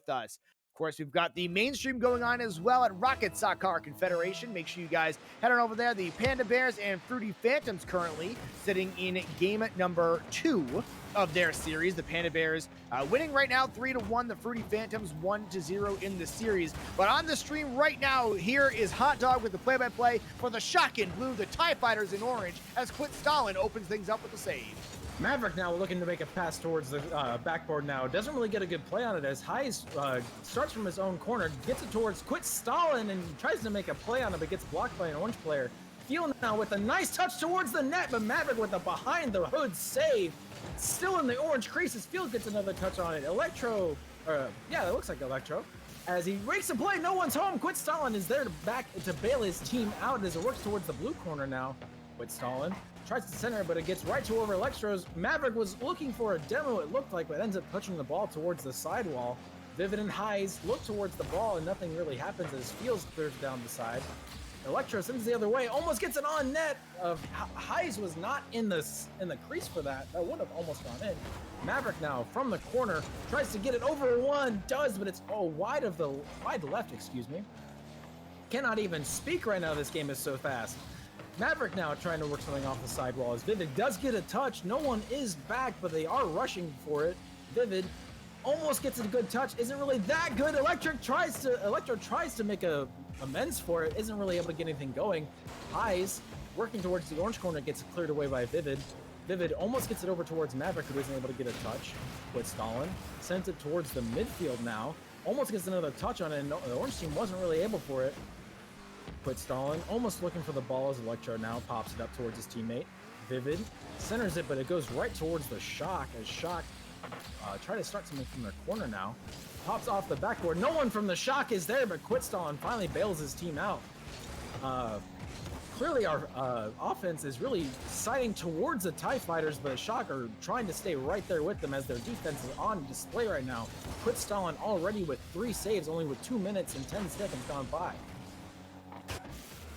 with us. Of course, we've got the mainstream going on as well at Rocket Soccar Confederation. Make sure you guys head on over there. The Panda Bears and Fruity Phantoms currently sitting in game number 2 of their series. The Panda Bears winning right now 3-1. The Fruity Phantoms 1-0 in the series. But on the stream right now, here is Hot Dog with the play-by-play for the Shock in blue, the TIE Fighters in orange, as Quit Stalin opens things up with the save. Maverick now looking to make a pass towards the backboard now. Doesn't really get a good play on it as Hayes starts from his own corner, gets it towards Quit Stalin and tries to make a play on it, but gets blocked by an orange player. Field now with a nice touch towards the net, but Maverick with a behind the hood save. Still in the orange creases. Field gets another touch on it. Electro, yeah, it looks like Electro. As he makes a play, no one's home. Quit Stalin is there to bail his team out as it works towards the blue corner now. Quit Stalin tries to center, but it gets right to over Electro's. Maverick was looking for a demo, it looked like, but ends up touching the ball towards the sidewall. Vivid and Hayes look towards the ball, and nothing really happens as Fields clears down the side. Electro sends the other way, almost gets it on net. Hayes was not in the crease for that. That would have almost gone in. Maverick now from the corner tries to get it over one, does, but it's wide left, excuse me. Cannot even speak right now. This game is so fast. Maverick now trying to work something off the sidewall as Vivid does get a touch. No one is back, but they are rushing for it. Vivid almost gets a good touch. Isn't really that good. Electro tries to make amends for it. Isn't really able to get anything going. Hayes working towards the orange corner, gets cleared away by Vivid. Vivid almost gets it over towards Maverick, who isn't able to get a touch. Quit Stalin sends it towards the midfield now. Almost gets another touch on it, and the orange team wasn't really able for it. Quit Stalin almost looking for the ball as Electro now pops it up towards his teammate. Vivid centers it, but it goes right towards the Shock as Shock try to start something from their corner now. Pops off the backboard. No one from the Shock is there, but Quit Stalin finally bails his team out. Clearly our offense is really siding towards the TIE Fighters, but the Shock are trying to stay right there with them as their defense is on display right now. Quit Stalin already with 3 saves, only with 2 minutes and 10 seconds gone by.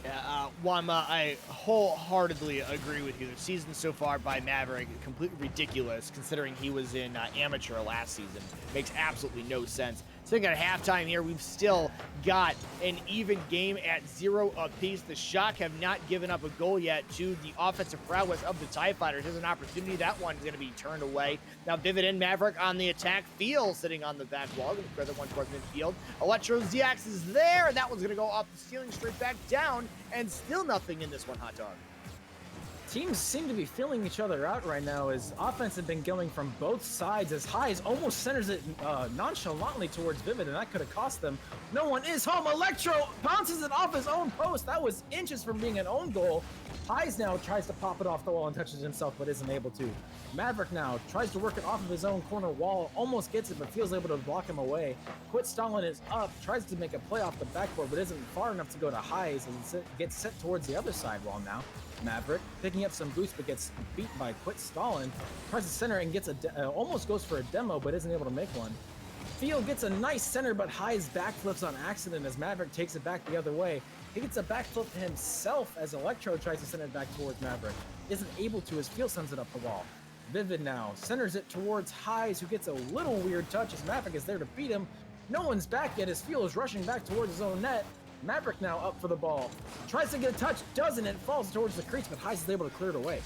Yeah, Wanma, I wholeheartedly agree with you. The season so far by Maverick is completely ridiculous, considering he was in amateur last season. Makes absolutely no sense. Sitting at halftime here, we've still got an even game at 0 apiece. The Shock have not given up a goal yet to the offensive prowess of the TIE Fighters. There's an opportunity. That one is going to be turned away. Now, Vivid and Maverick on the attack. Field sitting on the back wall. Going to clear the one towards midfield. Electro ZX is there, and that one's going to go off the ceiling straight back down, and still nothing in this one, Hot Dog. Teams seem to be filling each other out right now as offense has been going from both sides as Hayes almost centers it nonchalantly towards Vivid, and that could have cost them. No one is home. Electro bounces it off his own post. That was inches from being an own goal. Hayes now tries to pop it off the wall and touches himself, but isn't able to. Maverick now tries to work it off of his own corner wall, almost gets it, but feels able to block him away. Quit Stalin is up, tries to make a play off the backboard, but isn't far enough to go to Hayes, and it gets sent towards the other side wall now. Maverick picking up some boost, but gets beat by Quit Stalin. Tries to center and gets almost goes for a demo, but isn't able to make one. Field gets a nice center, but Hayes backflips on accident as Maverick takes it back the other way. He gets a backflip himself as Electro tries to send it back towards Maverick. Isn't able to as Field sends it up the wall. Vivid now centers it towards Hayes, who gets a little weird touch as Maverick is there to beat him. No one's back yet as Field is rushing back towards his own net. Maverick now up for the ball. Tries to get a touch, doesn't, it falls towards the crease, but Hayes is able to clear it away.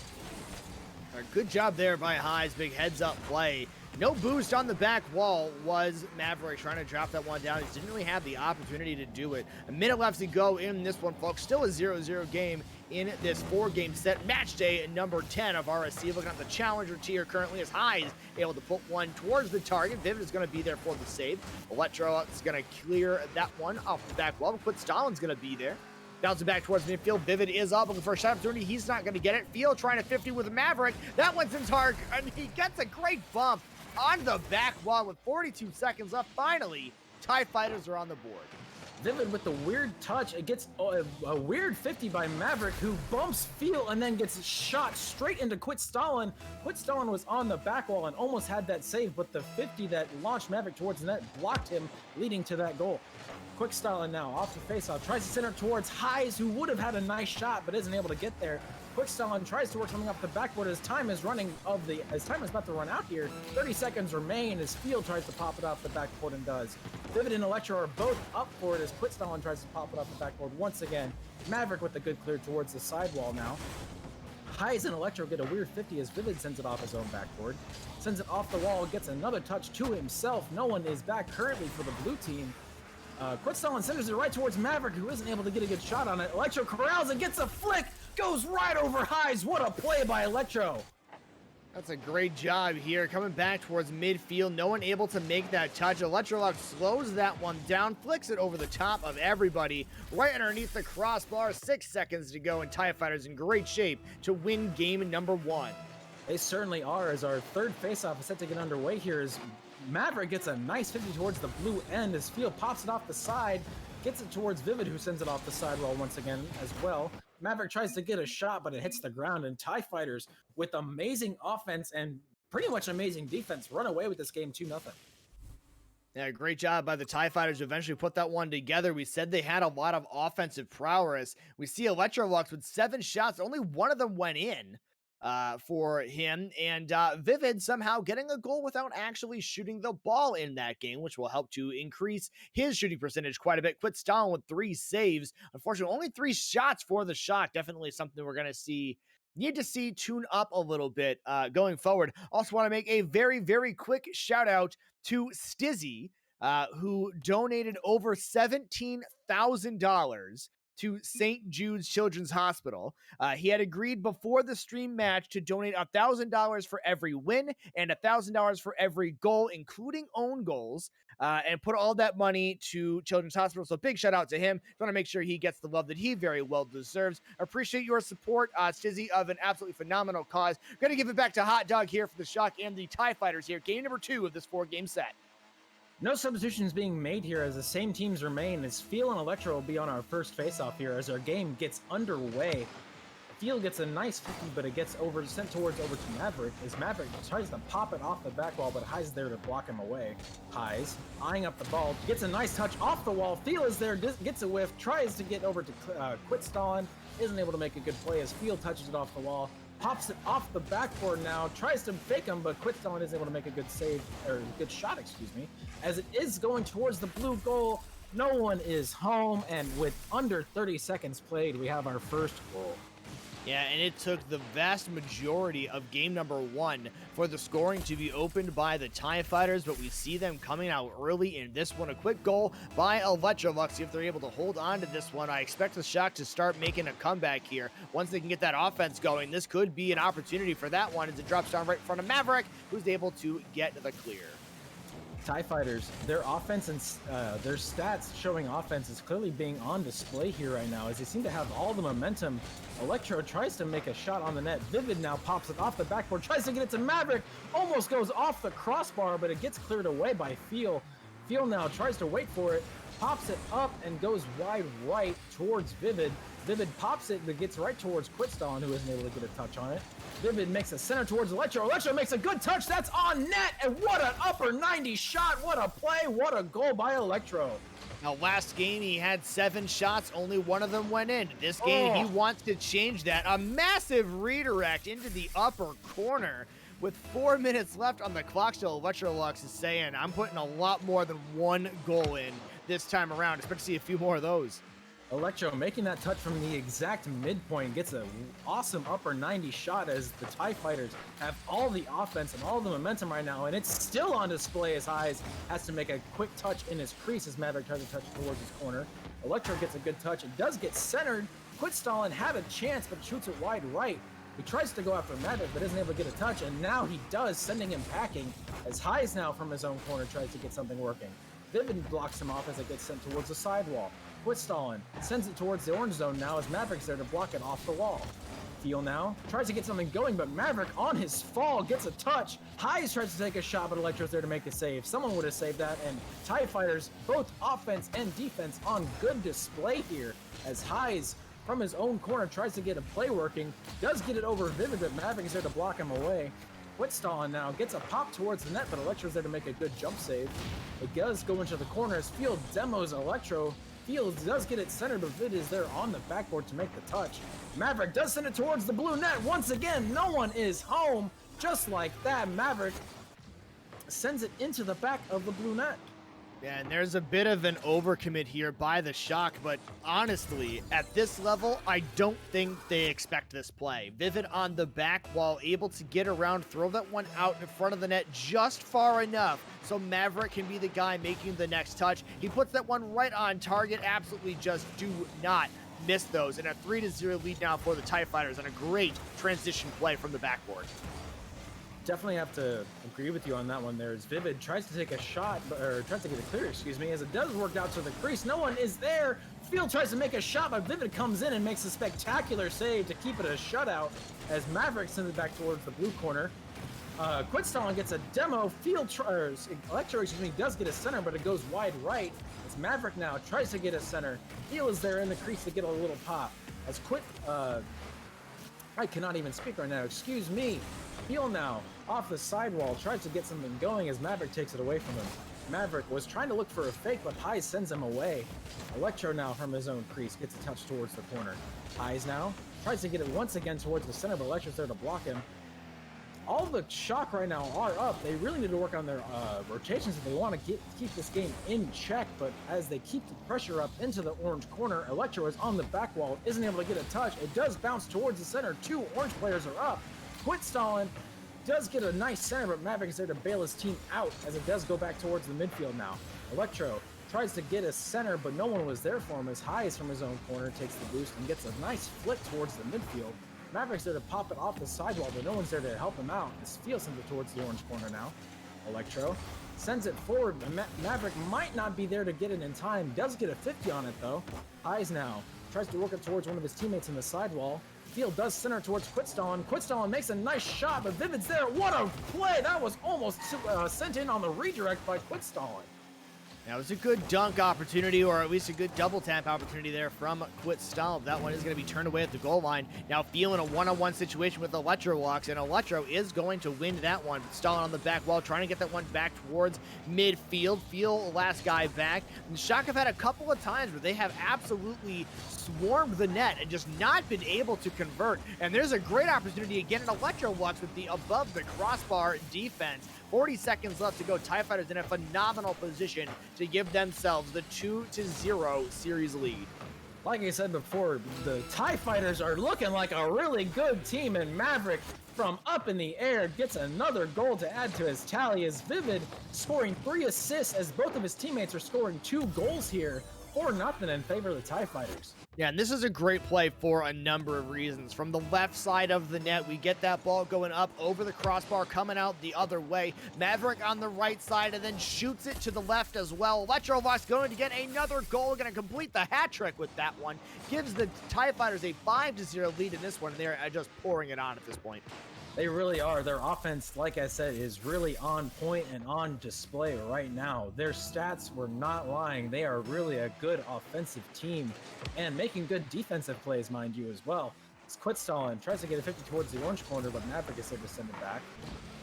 Good job there by Hayes. Big heads-up play. No boost on the back wall was Maverick trying to drop that one down. He didn't really have the opportunity to do it. A minute left to go in this one, folks. Still a 0-0 game in this 4-game set. Match day number 10 of RSC. Looking at the challenger tier currently as Hayes able to put one towards the target. Vivid is going to be there for the save. Electro is going to clear that one off the back wall. Quit Stalin's going to be there. Bouncing back towards midfield. Vivid is up looking for a shot opportunity. He's not going to get it. Field trying to 50 with Maverick. That one's in target, and he gets a great bump on the back wall with 42 seconds left. Finally, TIE Fighters are on the board. Vivid with the weird touch. It gets a weird 50 by Maverick, who bumps Field and then gets shot straight into Quit Stalin. Quit Stalin was on the back wall and almost had that save, but the 50 that launched Maverick towards the net blocked him, leading to that goal. Quit Stalin now off the faceoff, tries to center towards Hayes, who would have had a nice shot but isn't able to get there. Quick Stalin tries to work something off the backboard as time is about to run out here. 30 seconds remain as Field tries to pop it off the backboard and does. Vivid and Electro are both up for it as Quick Stalin tries to pop it off the backboard once again. Maverick with a good clear towards the sidewall now. Highs and Electro get a weird 50 as Vivid sends it off his own backboard. Sends it off the wall, gets another touch to himself. No one is back currently for the blue team. Quick Stalin centers it right towards Maverick, who isn't able to get a good shot on it. Electro corrals and gets a flick, goes right over Highs. What a play by Electro. That's a great job here, coming back towards midfield. No one able to make that touch. Electrolux slows that one down, flicks it over the top of everybody, right underneath the crossbar. 6 seconds to go, and TIE Fighters in great shape to win game number 1. They certainly are, as our third faceoff is set to get underway here as Maverick gets a nice 50 towards the blue end as Field pops it off the side, gets it towards Vivid, who sends it off the sidewall once again as well. Maverick tries to get a shot, but it hits the ground, and TIE Fighters, with amazing offense and pretty much amazing defense, run away with this game 2-0. Yeah, great job by the TIE Fighters to eventually put that one together. We said they had a lot of offensive prowess. We see Electrolux with 7 shots. Only one of them went in for him, and Vivid somehow getting a goal without actually shooting the ball in that game, which will help to increase his shooting percentage quite a bit. Quick Stalin with 3 saves. Unfortunately, only 3 shots for the shot. Definitely something we're going to need to see tune up a little bit going forward. Also want to make a very, very quick shout out to Stizzy, who donated over $17,000 to St. Jude's Children's Hospital. He had agreed before the stream match to donate $1,000 for every win and $1,000 for every goal, including own goals, and put all that money to Children's Hospital. So big shout out to him. Want to make sure he gets the love that he very well deserves. Appreciate your support, Stizzy, of an absolutely phenomenal cause. Going to give it back to Hot Dog here for the Shock and the TIE Fighters here. Game number 2 of this 4-game set. No substitutions being made here as the same teams remain, as Field and Electro will be on our first face-off here as our game gets underway. Field gets a nice 50, but it gets sent over to Maverick as Maverick tries to pop it off the back wall, but High's there to block him away. High's eyeing up the ball, gets a nice touch off the wall. Field is there, gets a whiff, tries to get over to Quick Stalin, isn't able to make a good play as Field touches it off the wall. Pops it off the backboard now, tries to fake him, but Quick Stalin is able to make a good save, or good shot, excuse me, as it is going towards the blue goal. No one is home, and with under 30 seconds played, we have our first goal. Yeah, and it took the vast majority of game number 1 for the scoring to be opened by the TIE Fighters, but we see them coming out early in this one. A quick goal by Electrolux. If they're able to hold on to this one, I expect the Shock to start making a comeback here. Once they can get that offense going, this could be an opportunity for that one as it drops down right in front of Maverick, who's able to get the clear. TIE Fighters, their offense and their stats showing offense is clearly being on display here right now as they seem to have all the momentum. Electro tries to make a shot on the net. Vivid now pops it off the backboard, tries to get it to Maverick, almost goes off the crossbar, but it gets cleared away by Field. Field now tries to wait for it, pops it up and goes wide right towards Vivid. Vivid pops it, but gets right towards Quick Stalin, who isn't able to get a touch on it. Vivid makes a center towards Electro. Electro makes a good touch. That's on net. And what an upper 90 shot. What a play. What a goal by Electro. Now, last game, he had 7 shots. Only one of them went in. This game, he wants to change that. A massive redirect into the upper corner. With 4 minutes left on the clock still, Electrolux is saying, I'm putting a lot more than 1 goal in this time around. Expect to see a few more of those. Electro making that touch from the exact midpoint, gets an awesome upper 90 shot as the TIE Fighters have all the offense and all the momentum right now, and it's still on display as Highs has to make a quick touch in his crease as Maverick tries to touch towards his corner. Electro gets a good touch. It does get centered. Quick Stalin had a chance, but shoots it wide right. He tries to go after Maverick, but isn't able to get a touch, and now he does, sending him packing as Highs now from his own corner tries to get something working. Vivid blocks him off as it gets sent towards the sidewall. Quick Stalin sends it towards the orange zone now as Maverick's there to block it off the wall. Field now tries to get something going, but Maverick on his fall gets a touch. Highs tries to take a shot, but Electro's there to make the save. Someone would have saved that, and TIE Fighters, both offense and defense, on good display here as Highs from his own corner tries to get a play working, does get it over Vivid, but Maverick's there to block him away. Quick Stalin now gets a pop towards the net, but Electro's there to make a good jump save. It does go into the corner as Field demos Electro, Fields does get it centered, but Vid is there on the backboard to make the touch. Maverick does send it towards the blue net. Once again, no one is home. Just like that, Maverick sends it into the back of the blue net. Yeah, and there's a bit of an overcommit here by the Shock, but honestly, at this level, I don't think they expect this play. Vivid on the back wall, able to get around, throw that one out in front of the net just far enough so Maverick can be the guy making the next touch. He puts that one right on target. Absolutely just do not miss those. And a 3-0 lead now for the TIE Fighters on a great transition play from the backboard. Definitely have to agree with you on that one there. As Vivid tries to take a shot, or tries to get a clear, excuse me, as it does work out to the crease. No one is there. Field tries to make a shot, but Vivid comes in and makes a spectacular save to keep it a shutout as Maverick sends it back towards the blue corner. Quitstallen gets a demo. Electro, excuse me, does get a center, but it goes wide right. As Maverick now tries to get a center. Field is there in the crease to get a little pop. As I cannot even speak right now, excuse me. Heel now, off the sidewall, tries to get something going as Maverick takes it away from him. Maverick was trying to look for a fake, but High sends him away. Electro now from his own crease gets a touch towards the corner. Highs now, tries to get it once again towards the center, but Electro's there to block him. All the Shock right now are up. They really need to work on their rotations if they want to keep this game in check, but as they keep the pressure up into the orange corner, Electro is on the back wall, isn't able to get a touch. It does bounce towards the center. Two orange players are up. Quitstallen does get a nice center, but Maverick is there to bail his team out as it does go back towards the midfield now. Electro tries to get a center, but no one was there for him as Highs from his own corner takes the boost and gets a nice flip towards the midfield. Maverick's there to pop it off the sidewall, but no one's there to help him out. As Field sends it towards the orange corner now. Electro sends it forward. Maverick might not be there to get it in time. Does get a 50 on it though. Highs now tries to work it towards one of his teammates in the sidewall. Field does center towards Quitstallen. Quitstallen makes a nice shot, but Vivid's there. What a play! That was almost sent in on the redirect by Quitstallen. That was a good dunk opportunity, or at least a good double tap opportunity there from Quitstallen. That one is going to be turned away at the goal line. Now feeling a one-on-one situation with Electro walks, and Electro is going to win that one. Stalin on the back wall, trying to get that one back towards midfield. Feel last guy back. And Shock have had a couple of times where they have absolutely swarmed the net and just not been able to convert. And there's a great opportunity again, and Electro walks with the above the crossbar defense. 40 seconds left to go. TIE Fighters in a phenomenal position to give themselves the 2-0 series lead. Like I said before, the TIE Fighters are looking like a really good team, and Maverick from up in the air gets another goal to add to his tally as Vivid scoring 3 assists as both of his teammates are scoring 2 goals here. 4-0 in favor of the TIE Fighters. Yeah, and this is a great play for a number of reasons. From the left side of the net, we get that ball going up over the crossbar, coming out the other way. Maverick on the right side and then shoots it to the left as well. Electrovox going to get another goal, going to complete the hat trick with that one. Gives the TIE Fighters a 5-0 lead in this one, and they're just pouring it on at this point. They really are. Their offense, like I said, is really on point and on display right now. Their stats were not lying. They are really a good offensive team and making good defensive plays, mind you, as well. It's Quitstallen tries to get a 50 towards the orange corner, but Maverick is there to send it back.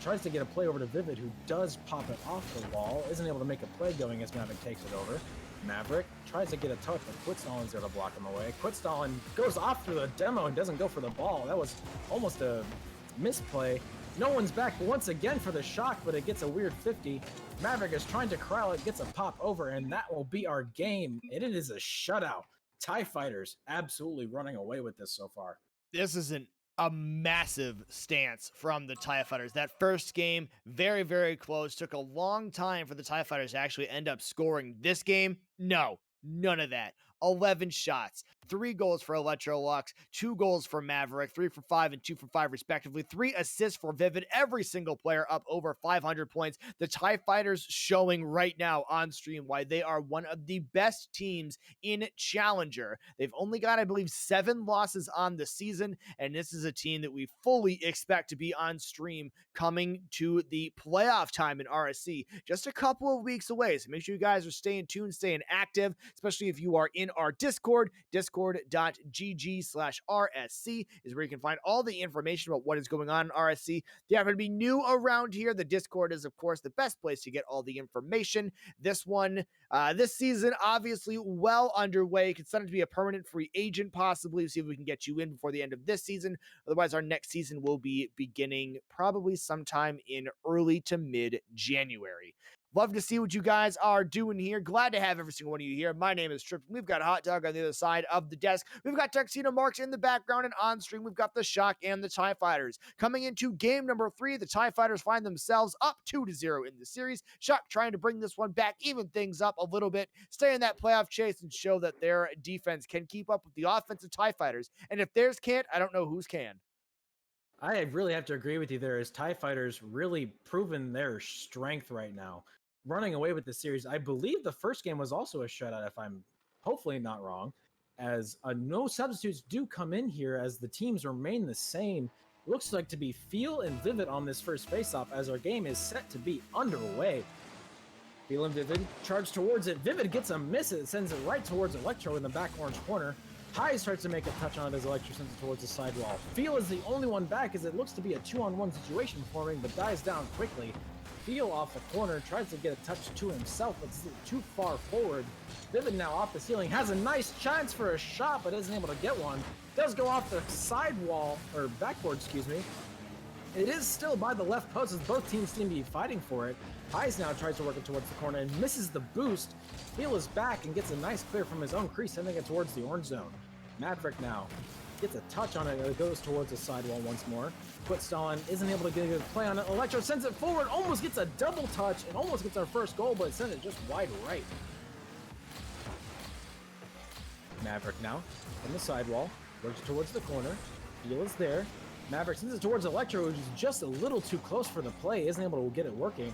Tries to get a play over to Vivid, who does pop it off the wall. Isn't able to make a play going as Maverick takes it over. Maverick tries to get a touch, but Quitstallen's there to block him away. Quitstallen goes off through the demo and doesn't go for the ball. That was almost a misplay. No one's back once again for the Shock, but it gets a weird 50. Maverick is trying to corral it, gets a pop over, and that will be our game. And it is a shutout. TIE Fighters absolutely running away with this so far. This isn't a massive stance from the TIE Fighters. That first game, very, very close. Took a long time for the TIE Fighters to actually end up scoring. This game, no, none of that. 11 shots, 3 goals for Electrolux, 2 goals for Maverick, 3 for 5 and 2 for 5 respectively, 3 assists for Vivid, every single player up over 500 points. The TIE Fighters showing right now on stream why they are one of the best teams in Challenger. They've only got, I believe, 7 losses on the season, and this is a team that we fully expect to be on stream coming to the playoff time in RSC. Just a couple of weeks away, so make sure you guys are staying tuned, staying active, especially if you are in our Discord. Discord.gg/RSC is where you can find all the information about what is going on in RSC. If you happen to be new around here, the Discord is, of course, the best place to get all the information. This season, obviously, well underway. Considered to be a permanent free agent, possibly. See if we can get you in before the end of this season. Otherwise, our next season will be beginning probably sometime in early to mid-January. Love to see what you guys are doing here. Glad to have every single one of you here. My name is Tripp. We've got Hot Dog on the other side of the desk. We've got Tuxedo Marks in the background, and on stream, we've got the Shock and the TIE Fighters. Coming into game number 3, the TIE Fighters find themselves up 2-0 in the series. Shock trying to bring this one back, even things up a little bit, stay in that playoff chase, and show that their defense can keep up with the offensive TIE Fighters. And if theirs can't, I don't know whose can. I really have to agree with you there, as TIE Fighters really proven their strength right now. Running away with the series. I believe the first game was also a shutout, if I'm hopefully not wrong, as no substitutes do come in here as the teams remain the same. Looks like to be Feel and Vivid on this first face-off as our game is set to be underway. Feel and Vivid charge towards it. Vivid gets a miss. It sends it right towards Electro in the back orange corner. High starts to make a touch on it as Electro sends it towards the sidewall. Feel is the only one back as it looks to be a 2-on-1 situation forming, but dies down quickly. Feel off the corner, tries to get a touch to himself, but it's too far forward. Vivid now off the ceiling, has a nice chance for a shot, but isn't able to get one. Does go off the sidewall, or backboard, excuse me. It is still by the left post as both teams seem to be fighting for it. Highs now tries to work it towards the corner and misses the boost. Feel is back and gets a nice clear from his own crease, sending it towards the orange zone. Maverick now gets a touch on it, and it goes towards the sidewall once more. Stalin isn't able to get a good play on it. Electro sends it forward, almost gets a double touch, and almost gets our first goal, but it sends it just wide right. Maverick now from the sidewall, works towards the corner. Feel is there. Maverick sends it towards Electro, which is just a little too close for the play, isn't able to get it working.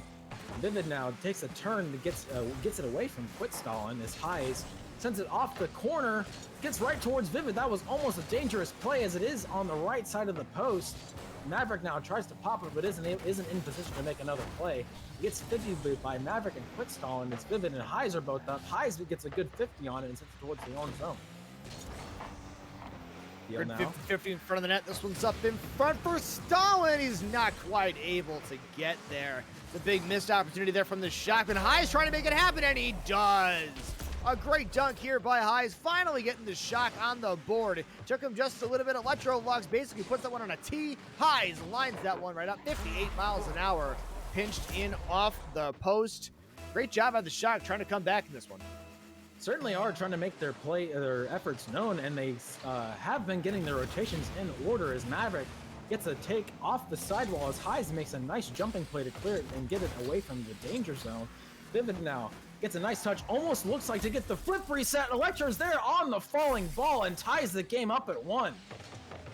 Vivid now takes a turn and gets it away from Stalin as Highs sends it off the corner, gets right towards Vivid. That was almost a dangerous play as it is on the right side of the post. Maverick now tries to pop it, but isn't in position to make another play. He gets 50 by Maverick and Stalin as Vivid and Highs are both up. Highs gets a good 50 on it and sends it towards the orange zone. 50 in front of the net. This one's up in front for Stalin. He's not quite able to get there. The big missed opportunity there from the Shock, and Highs trying to make it happen, and he does. A great dunk here by Highs, finally getting the Shock on the board. It took him just a little bit. Electro Lux basically puts that one on a tee. Highs lines that one right up, 58 miles an hour, pinched in off the post. Great job by the Shock trying to come back in this one. Certainly are trying to make their efforts known, and they have been getting their rotations in order as Maverick gets a take off the sidewall as Highs makes a nice jumping play to clear it and get it away from the danger zone. Vivid now gets a nice touch, almost looks like to get the flip reset. Electro's there on the falling ball and ties the game up at 1.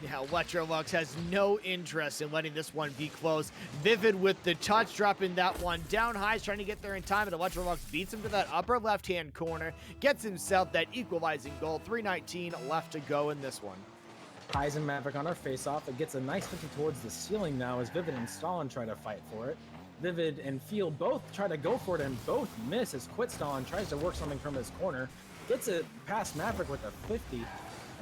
Yeah, Electrolux has no interest in letting this one be close. Vivid with the touch, dropping that one down. Highs trying to get there in time, and Electrolux beats him to that upper left-hand corner, gets himself that equalizing goal. 3:19 left to go in this one. Highs and Maverick on our face-off. It gets a nice 50 towards the ceiling now as Vivid and Stalin try to fight for it. Vivid and Feel both try to go for it and both miss as Stalin tries to work something from his corner. Gets it past Maverick with a 50.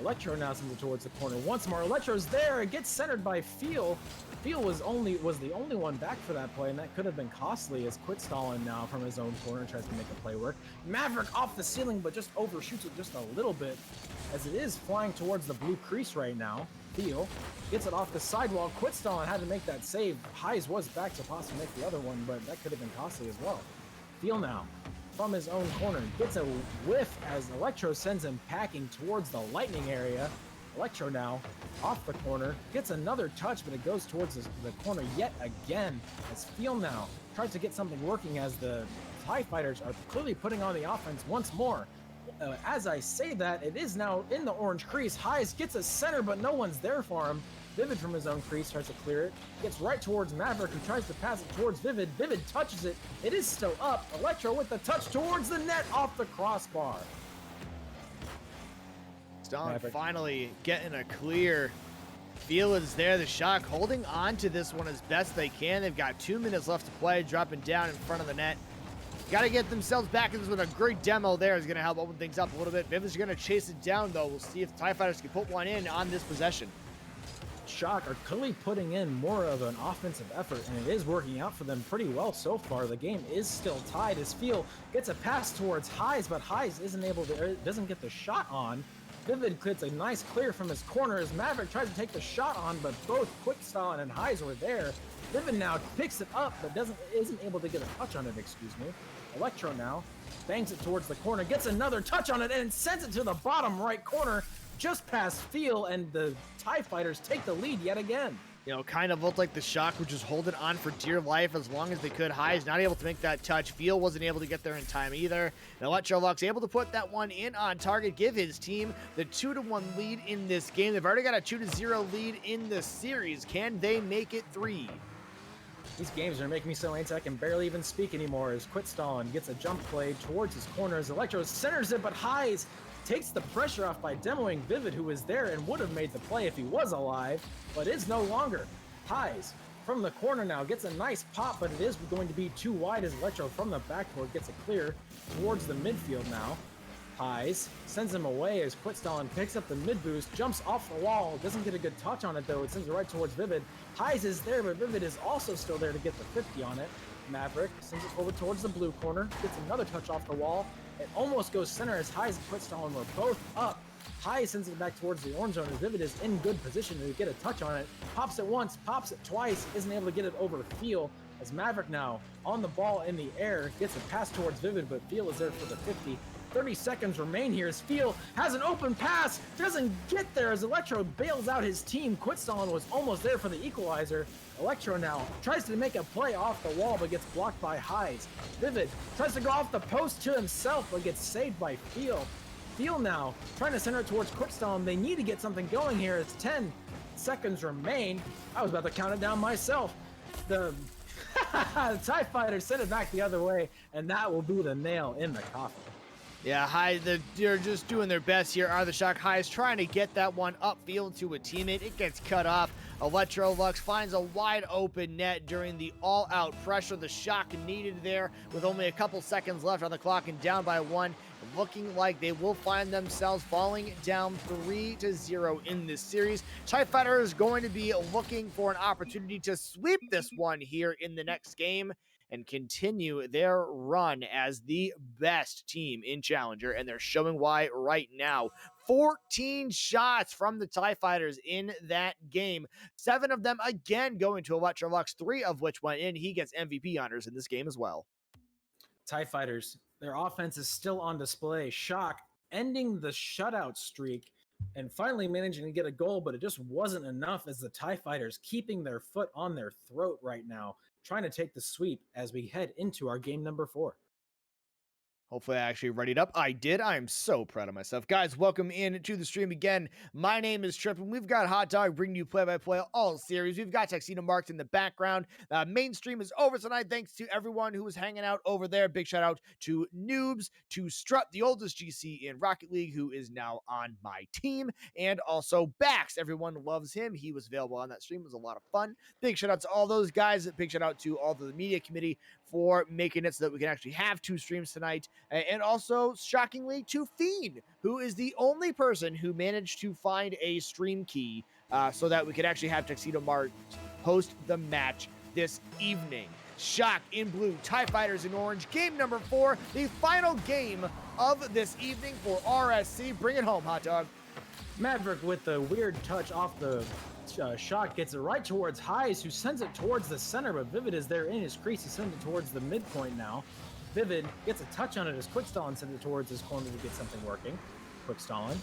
Electro now sends it towards the corner once more. Electro's there. It gets centered by Feel. Feel was the only one back for that play, and that could have been costly as Stalin now from his own corner tries to make a play work. Maverick off the ceiling, but just overshoots it just a little bit as it is flying towards the blue crease right now. Feel gets it off the sidewall. Stalin had to make that save. Highs was back to possibly make the other one, but that could have been costly as well. Feel now from his own corner gets a whiff as Electro sends him packing towards the lightning area. Electro now off the corner gets another touch, but it goes towards the corner yet again as Feel now tries to get something working as the TIE Fighters are clearly putting on the offense once more. As I say that, it is now in the orange crease. Highs gets a center, but no one's there for him. Vivid from his own crease tries to clear it. Gets right towards Maverick, who tries to pass it towards Vivid. Vivid touches it. It is still up. Electro with the touch towards the net off the crossbar. Stalin finally getting a clear. Feel is there. The Shock holding on to this one as best they can. They've got 2 minutes left to play, dropping down in front of the net. got to get themselves back in this one. A great demo there is going to help open things up a little bit. Vivid's going to chase it down, though. We'll see if the TIE Fighters can put one in on this possession. Shock are clearly putting in more of an offensive effort, and it is working out for them pretty well so far. The game is still tied as Feel gets a pass towards Highs, but Highs doesn't get the shot on. Vivid gets a nice clear from his corner as Maverick tries to take the shot on, but both Quickstyle and Highs were there. Vivid now picks it up, but isn't able to get a touch on it, excuse me. Electro now bangs it towards the corner, gets another touch on it, and sends it to the bottom right corner, just past Feel, and the TIE Fighters take the lead yet again. You know, kind of looked like the Shock were just holding on for dear life as long as they could. High is not able to make that touch. Feel wasn't able to get there in time either. And Electrolux able to put that one in on target, give his team the 2-1 lead in this game. They've already got a 2-0 lead in the series. Can they make it 3? These games are making me so antsy I can barely even speak anymore as Quitstallin gets a jump play towards his corner as Electro centers it, but Highs takes the pressure off by demoing Vivid, who was there and would have made the play if he was alive, but is no longer. Highs from the corner now gets a nice pop, but it is going to be too wide as Electro from the backboard gets a clear towards the midfield now. Highs sends him away as Quitstallin picks up the mid boost, jumps off the wall, doesn't get a good touch on it though, it sends it right towards Vivid. Highs is there, but Vivid is also still there to get the 50 on it. Maverick sends it forward towards the blue corner, gets another touch off the wall. It almost goes center as Highs and Quitstallin were both up. Highs sends it back towards the orange zone as Vivid is in good position to get a touch on it. Pops it once, pops it twice, isn't able to get it over Feel as Maverick now on the ball in the air, gets a pass towards Vivid, but Feel is there for the 50. 30 seconds remain here as Feel has an open pass, doesn't get there as Electro bails out his team. Quitstallin was almost there for the equalizer. Electro now tries to make a play off the wall but gets blocked by Highs. Vivid tries to go off the post to himself but gets saved by Feel. Feel now trying to center it towards Quitstallin. They need to get something going here as 10 seconds remain. I was about to count it down myself. The TIE Fighters send it back the other way, and that will be the nail in the coffin. Yeah, they're just doing their best here. Are the Shock Highs trying to get that one upfield to a teammate? It gets cut off. Electrolux finds a wide open net during the all-out pressure the Shock needed there with only a couple seconds left on the clock and down by 1. Looking like they will find themselves falling down 3-0 in this series. TIE Fighter is going to be looking for an opportunity to sweep this one here in the next game and continue their run as the best team in Challenger, and they're showing why right now. 14 shots from the TIE Fighters in that game. 7 of them again going to Electrolux, 3 of which went in. He gets MVP honors in this game as well. TIE Fighters, their offense is still on display. Shock ending the shutout streak and finally managing to get a goal, but it just wasn't enough as the TIE Fighters keeping their foot on their throat right now, trying to take the sweep as we head into our game number 4. Hopefully I actually readied up. I did. I am so proud of myself. Guys, welcome in to the stream again. My name is Trip, and we've got Hot Dog bringing you play-by-play all series. We've got Tuxedo marked in the background. Main stream is over tonight. Thanks to everyone who was hanging out over there. Big shout out to Noobs, to Strut, the oldest GC in Rocket League, who is now on my team, and also Bax. Everyone loves him. He was available on that stream. It was a lot of fun. Big shout out to all those guys. Big shout out to all the media committee for making it so that we can actually have 2 streams tonight. And also, shockingly, to Fiend, who is the only person who managed to find a stream key so that we could actually have Tuxedo Mart host the match this evening. Shock in blue, TIE Fighters in orange. Game number 4, the final game of this evening for RSC. Bring it home, Hot Dog. Maverick with the weird touch off the Shock gets it right towards Highs, who sends it towards the center, but Vivid is there in his crease. He sends it towards the midpoint now. Vivid gets a touch on it as Quickstallin sends it towards his corner to get something working. Quickstallin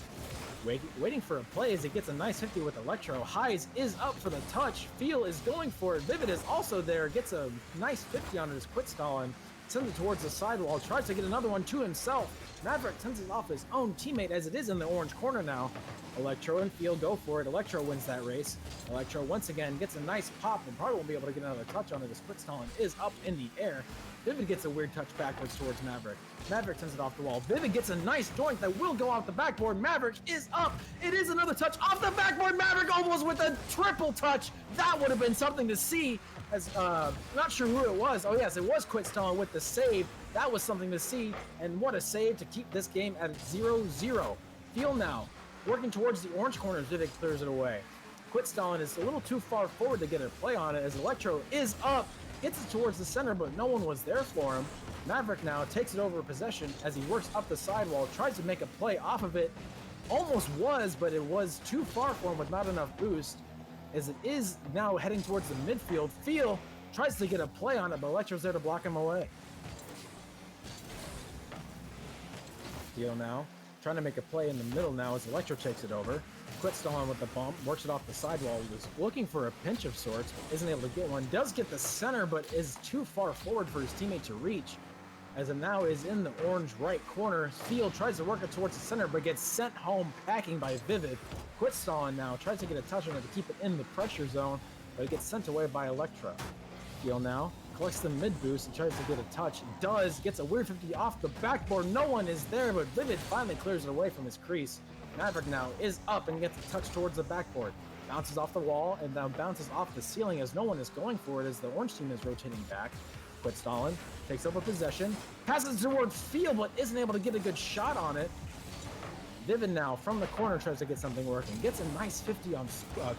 waiting for a play as he gets a nice 50 with Electro. Highs is up for the touch. Feel is going for it. Vivid is also there, gets a nice 50 on it as Quickstallin sends it towards the sidewall, tries to get another one to himself. Maverick sends it off his own teammate as it is in the orange corner now. Electro and Feel go for it. Electro wins that race. Electro once again gets a nice pop and probably won't be able to get another touch on it as Quickstallin is up in the air. Vivid gets a weird touch backwards towards Maverick. Maverick sends it off the wall. Vivid gets a nice joint that will go off the backboard. Maverick is up. It is another touch off the backboard. Maverick almost with a triple touch. That would have been something to see. as not sure who it was. Oh yes, it was Quit Stalin with the save. That was something to see, and what a save to keep this game at 0-0. Feel now, working towards the orange corner as Vivid clears it away. Quit Stalin is a little too far forward to get a play on it as Electro is up, gets it towards the center, but no one was there for him. Maverick now takes it over possession as he works up the sidewall, tries to make a play off of it. Almost was, but it was too far for him with not enough boost. As it is now heading towards the midfield, Feel tries to get a play on it, but Electro's there to block him away. Feel now trying to make a play in the middle now as Electro takes it over. Quit Stalin with the bump, works it off the sidewall, was looking for a pinch of sorts, but isn't able to get one. Does get the center, but is too far forward for his teammate to reach. As it now is in the orange right corner, Field tries to work it towards the center, but gets sent home packing by Vivid. Quit Stalin now tries to get a touch on it to keep it in the pressure zone, but it gets sent away by Electro. Field now collects the mid boost and tries to get a touch. Does, gets a weird 50 off the backboard. No one is there, but Vivid finally clears it away from his crease. Maverick now is up and gets a touch towards the backboard. Bounces off the wall and now bounces off the ceiling as no one is going for it as the orange team is rotating back. Quit Stalin takes over possession, passes toward Field but isn't able to get a good shot on it. Vivid now from the corner tries to get something working. Gets a nice 50 on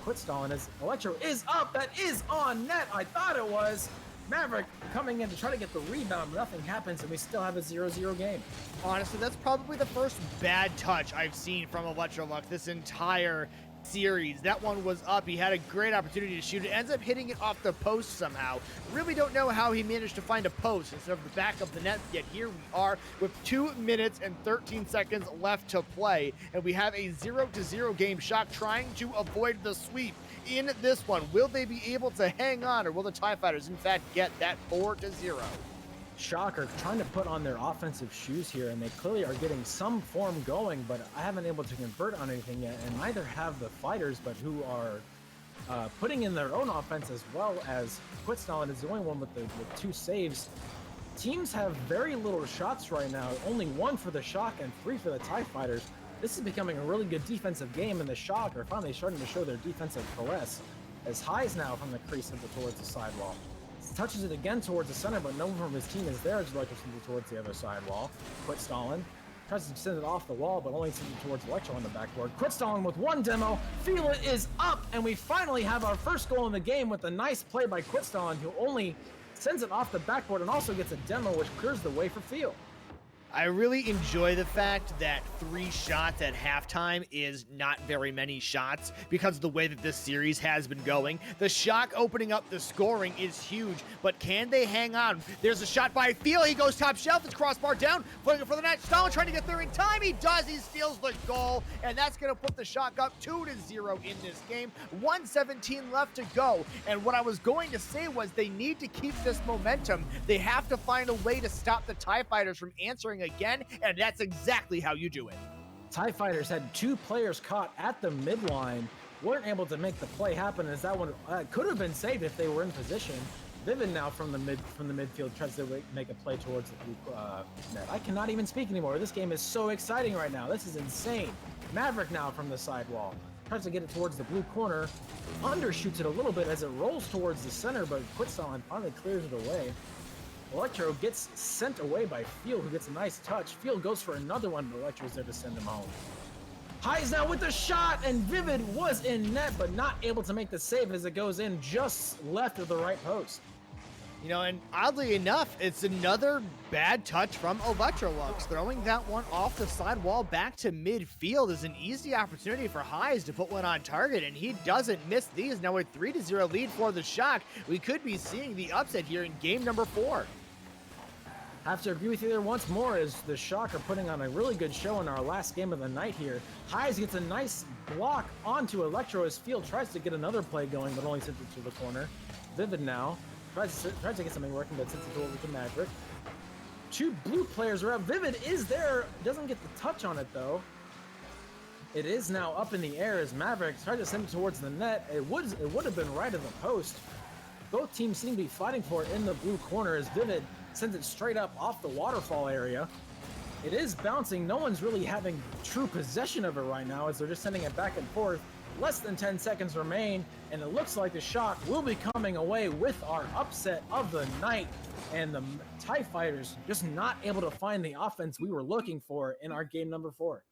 Quit Stalin as Electro is up. That is on net. I thought it was. Maverick coming in to try to get the rebound. Nothing happens, and we still have a 0-0 game. Honestly, that's probably the first bad touch I've seen from Electrolux this entire series. That one was up. He had a great opportunity to shoot it. Ends up hitting it off the post somehow. Really don't know how he managed to find a post instead of the back of the net. Yet here we are with 2 minutes and 13 seconds left to play. And we have a 0-0 game. Shock trying to avoid the sweep in this one. Will they be able to hang on, or will the TIE Fighters in fact get that 4-0? Shock are trying to put on their offensive shoes here, and they clearly are getting some form going, but I haven't been able to convert on anything yet, and neither have the fighters, but who are putting in their own offense as well as Quit Stalin is the only one with 2 saves. Teams have very little shots right now, only 1 for the Shock and 3 for the TIE Fighters. This is becoming a really good defensive game, and the Shock are finally starting to show their defensive prowess. As Highs now from the crease towards the sidewall. Touches it again towards the center, but no one from his team is there as Electro sends it towards the other sidewall. Quit Stalin tries to send it off the wall, but only sends it towards Electro on the backboard. Quit Stalin with 1 demo. Feel It is up, and we finally have our first goal in the game with a nice play by Quit Stalin, who only sends it off the backboard and also gets a demo, which clears the way for Feel. I really enjoy the fact that 3 shots at halftime is not very many shots because of the way that this series has been going. The Shock opening up the scoring is huge, but can they hang on? There's a shot by Feel. He goes top shelf. It's crossbar down. Looking for the net. Stalin trying to get there in time. He does. He steals the goal, and that's going to put the Shock up 2-0 in this game. 1:17 left to go, and what I was going to say was they need to keep this momentum. They have to find a way to stop the TIE Fighters from answering again, and that's exactly how you do it. TIE Fighters had 2 players caught at the midline, weren't able to make the play happen as that one could have been saved if they were in position. Vivid now from the midfield tries to make a play towards the blue net. I cannot even speak anymore. This game is so exciting right now. This is insane. Maverick now from the sidewall tries to get it towards the blue corner, undershoots it a little bit as it rolls towards the center, but Quit Stalin finally clears it away. Electro gets sent away by Field, who gets a nice touch. Field goes for another one, but Electro's there to send him home. Highs now with the shot, and Vivid was in net, but not able to make the save as it goes in just left of the right post. You know, and oddly enough, it's another bad touch from Electrolux. Throwing that one off the sidewall back to midfield is an easy opportunity for Highs to put one on target, and he doesn't miss these. Now with 3-0 lead for the Shock, we could be seeing the upset here in game number 4. Have to agree with you there once more as the Shock are putting on a really good show in our last game of the night here. Highs gets a nice block onto Electro as Field tries to get another play going, but only sends it to the corner. Vivid now tries to get something working, but sends it over to Maverick. 2 blue players are up. Vivid is there, doesn't get the touch on it though. It is now up in the air as Maverick tried to send it towards the net. It would have been right of the post. Both teams seem to be fighting for it in the blue corner as Vivid sends it straight up off the waterfall area. It is bouncing. No one's really having true possession of it right now as they're just sending it back and forth. Less than 10 seconds remain, and it looks like the Shock will be coming away with our upset of the night. And the TIE Fighters just not able to find the offense we were looking for in our game number 4.